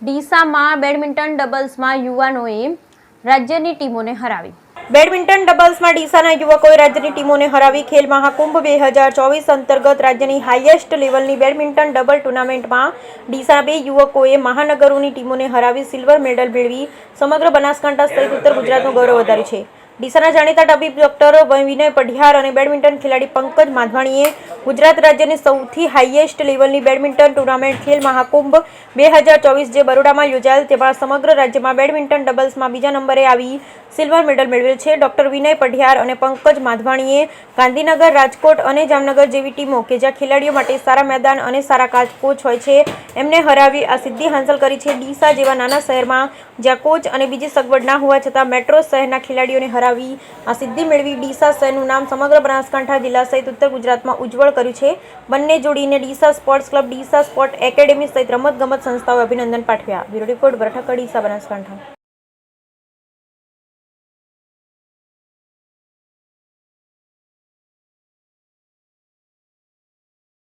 ડીસામાં badminton ડબલ્સમાં યુવાનોએ રાજ્યની ટીમોને હરાવી। બેડમિન્ટન ડબલ્સમાં ડીસાના યુવકોએ રાજ્યની ટીમોને હરાવી। ખેલ મહાકુંભ 2024 અંતર્ગત રાજ્યની હાઈએસ્ટ લેવલની બેડમિન્ટન ડબલ ટુર્નામેન્ટમાં ડીસાના 2 યુવકોએ મહાનગરોની ટીમોને હરાવી સિલ્વર મેડલ મેળવી સમગ્ર બનાસકાંઠા સહિત ઉત્તર ગુજરાતનું ગૌરવ વધાર્યું છે। ડીસાના જાણીતા તબીબ ડોક્ટર વિનય પઢિયાર અને બેડમિન્ટન ખેલાડી પંકજ માધવાણીએ ગુજરાત રાજ્યની સૌથી હાઈએસ્ટ લેવલની બેડમિન્ટન ટુર્નામેન્ટ ખેલ મહાકુંભ 2024 જે બરોડામાં યોજાયેલ તેમાં સમગ્ર રાજ્યમાં બેડમિન્ટન ડબલ્સમાં બીજા નંબરે આવી સિલ્વર મેડલ મેળવેલ છે। ડોક્ટર વિનય પઢિયાર અને પંકજ માધવાણીએ ગાંધીનગર, રાજકોટ અને જામનગર જેવી ટીમો કે જ્યાં ખેલાડીઓ માટે સારા મેદાન અને સારા કોચ હોય છે એમને હરાવી આ સિદ્ધિ હાંસલ કરી છે। ડીસા જેવા નાના શહેરમાં જ્યાં કોચ અને બીજી સગવડ ના હોવા છતાં મેટ્રો શહેરના ખેલાડીઓને હરાવી આ સિદ્ધિ મેળવી ડીસા શહેરનું નામ સમગ્ર બનાસકાંઠા જિલ્લા સહિત ઉત્તર ગુજરાતમાં ઉજ્જવળ કર્યું છે। બંને જોડીને Deesa sports club, Deesa sport academy સહિત રમતગમત સંસ્થાઓએ અભિનંદન પાઠવ્યા। Bureau report, Barthakdi, Deesa, Banaskantha.